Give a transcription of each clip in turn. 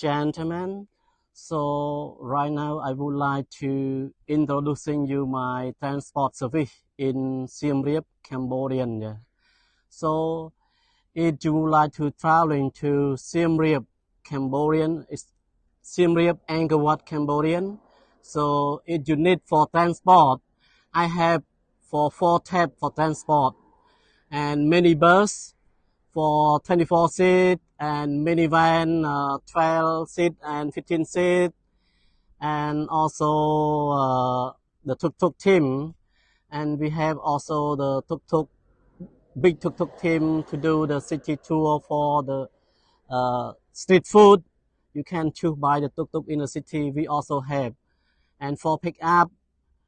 gentlemen. So right now I would like to introducing you my transport service in Siem Reap, Cambodian. Yeah. So if you would like to traveling to Siem Reap, Cambodian, it's Siem Reap, Angkor Wat, Cambodian. So if you need for transport, I have for 4 tab for transport and minibus for 24 seat and minivan 12 seat and 15 seat and also the tuk-tuk team, and we have also the big tuk-tuk team to do the city tour for the street food. You can choose buy the tuk-tuk in the city, we also have. And for pick up,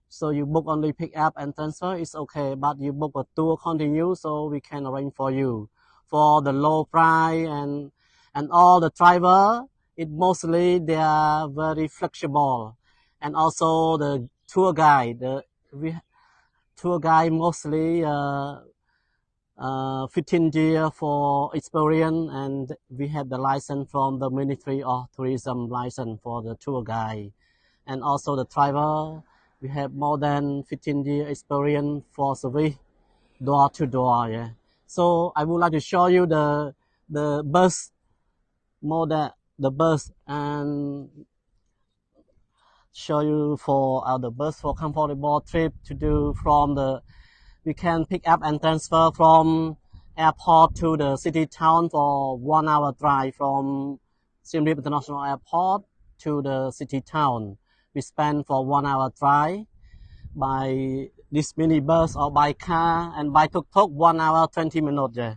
so you book only pick up and transfer, it's okay, but you book a tour continue, so we can arrange for you for the low price. And all the driver, it mostly they are very flexible. And also the tour guide, tour guide mostly 15 years for experience, and we have the license from the Ministry of Tourism license for the tour guide. And also the driver, we have more than 15 years experience for service door to door. Yeah. So I would like to show you the bus model, the bus, and show you for the bus for comfortable trip to do from the. We can pick up and transfer from airport to the city town for 1 hour drive from Siem Reap International Airport to the city town. We spend for 1 hour drive by this minibus or by car, and by tuk-tuk 1 hour 20 minutes. Yeah.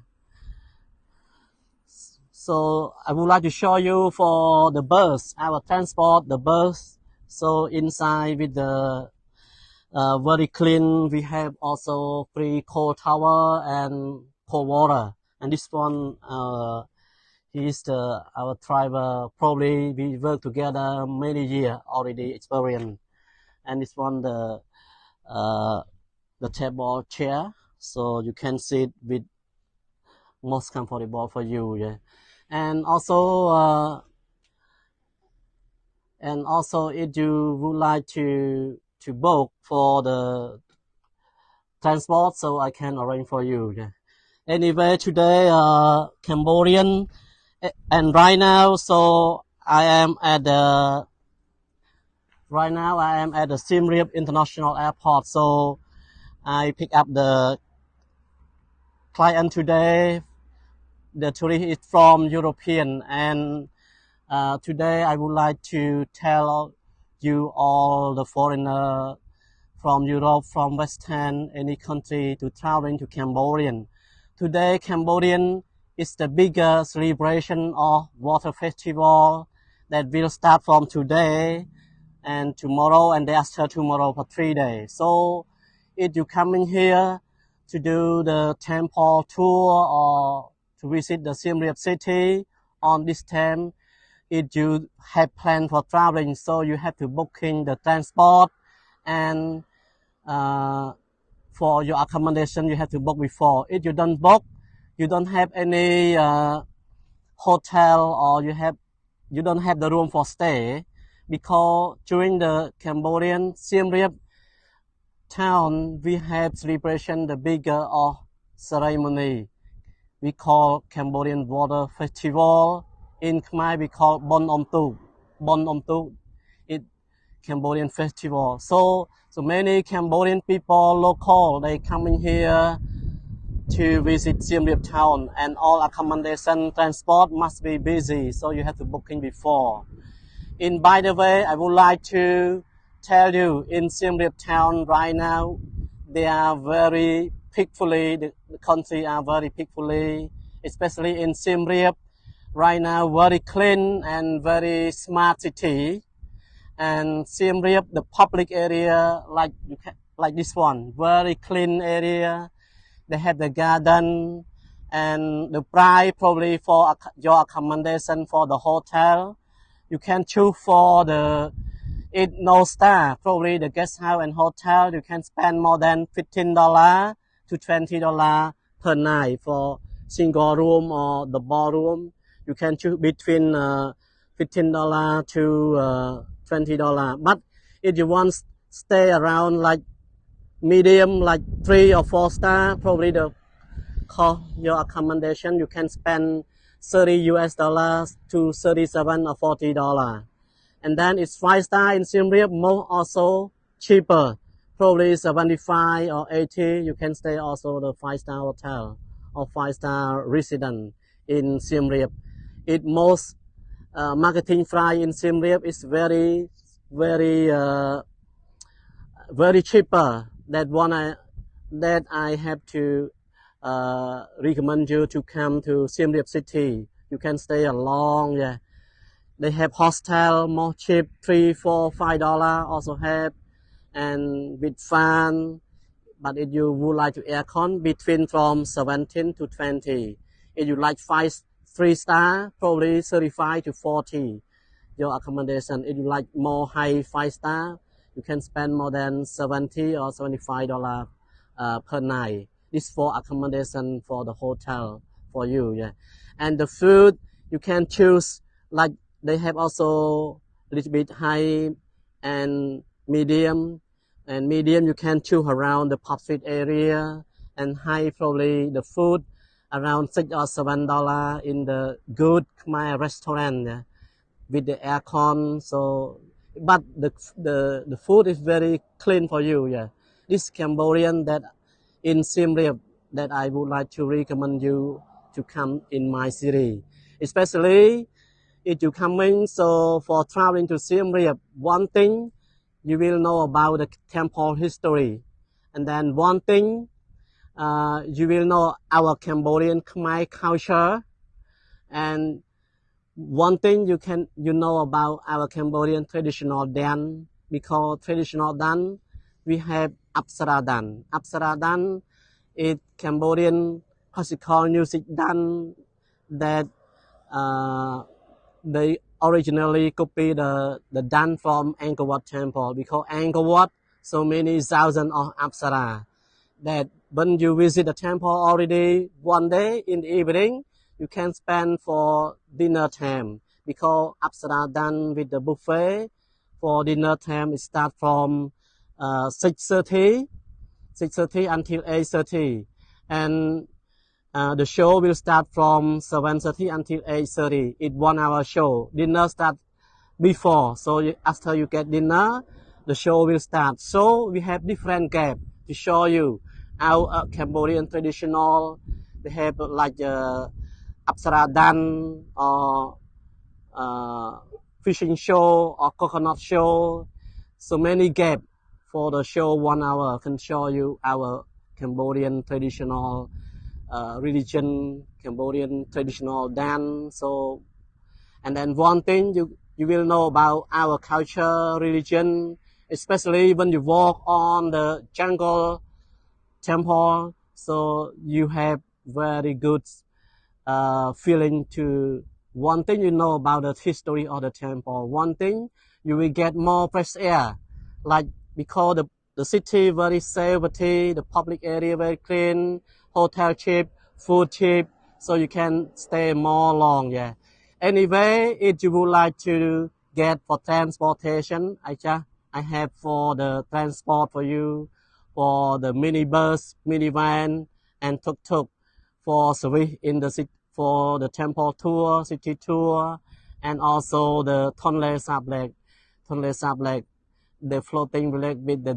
So I would like to show you for the bus, our transport, the bus. So inside with the very clean, we have also free cold tower and cold water. And this one, he's our driver. Probably we work together many years already, experience. And this one the table chair, so you can sit with most comfortable for you. Yeah. And also if you would like to book for the transport, so I can arrange for you. Yeah. Anyway, today Cambodian, and right now, so I am at the Siem Reap International Airport. So I pick up the client today. The tourist is from European, and today I would like to tell you all the foreigner from Europe, from Western, any country to traveling to Cambodian. Today, Cambodian is the biggest celebration of water festival that will start from today and tomorrow and day after tomorrow for 3 days. So if you coming here to do the temple tour or to visit the Siem Reap city on this time, if you have planned for traveling, so you have to booking the transport, and for your accommodation you have to book before. If you don't book, you don't have any hotel, or you don't have the room for stay, because during the Cambodian Siem Reap town we have celebration the bigger of ceremony. We call Cambodian Water Festival. In Khmer we call Bon Om Tu. Bon Om Tu, it Cambodian festival. So many Cambodian people, local, they coming here to visit Siem Reap town, and all accommodation, transport must be busy, so you have to booking before. By the way, I would like to tell you, in Siem Reap town right now, they are very peacefully, the country are very peacefully, especially in Siem Reap. Right now, very clean and very smart city. And Siem Reap, the public area, like this one, very clean area. They have the garden, and the price probably for your accommodation for the hotel. You can choose for the no star, probably the guest house and hotel. You can spend more than $15 to $20 per night for single room or the ballroom. You can choose between $15 to $20. But if you want stay around like medium, like 3 or 4 star, probably the cost your accommodation you can spend $30 to $37 or $40. And then it's 5 star in Siem Reap, more also cheaper, probably 75 or 80. You can stay also the 5 star hotel or 5 star residence in Siem Reap. It most marketing flight in Siem Reap is very cheaper. That I have to recommend you to come to Siem Reap city. You can stay a long, yeah. They have hostel more cheap, $3, $4, $5 also have, and with fan. But if you would like to aircon, between from 17 to 20. If you like 3 star, probably 35 to 40. Your accommodation. If you like more high 5 star, you can spend more than 70 or $75 per night. This for accommodation for the hotel for you, yeah. And the food you can choose, like they have also a little bit high and medium. And medium you can choose around the pub street area, and high probably the food around $6 or $7 in the good Khmer restaurant, yeah, with the aircon. So, but the food is very clean for you, yeah. This Cambodian that in Siem Reap that I would like to recommend you to come in my city, especially if you coming. So for traveling to Siem Reap, one thing you will know about the temple history, and then one thing you will know our Cambodian Khmer culture, and one thing you know about our Cambodian traditional dance, because traditional dance we have Apsara dance. Apsara dance is Cambodian classical music dance that they originally copied the dance from Angkor Wat Temple, because Angkor Wat so many thousands of Apsara that when you visit the temple already one day in the evening, you can spend for dinner time, because Apsara done with the buffet for dinner time. It start from 6:30 until 8:30, and the show will start from 7:30 until 8:30. It's 1 hour show. Dinner start before, so after you get dinner, the show will start. So we have different gaps to show you our Cambodian traditional. They have like Apsara dance or fishing show or coconut show. So many gaps for the show. 1 hour can show you our Cambodian traditional religion, Cambodian traditional dance. So, and then one thing you will know about our culture, religion, especially when you walk on the jungle temple. So you have very good feeling to one thing you know about the history of the temple. One thing you will get more fresh air, like because the city very safety, the public area very clean, hotel cheap, food cheap, so you can stay more long, yeah. Anyway, if you would like to get for transportation, I have for the transport for you, for the minibus, minivan, and tuk-tuk for service in the city, for the temple tour, city tour, and also the Tonle Sap Lake, the floating lake with the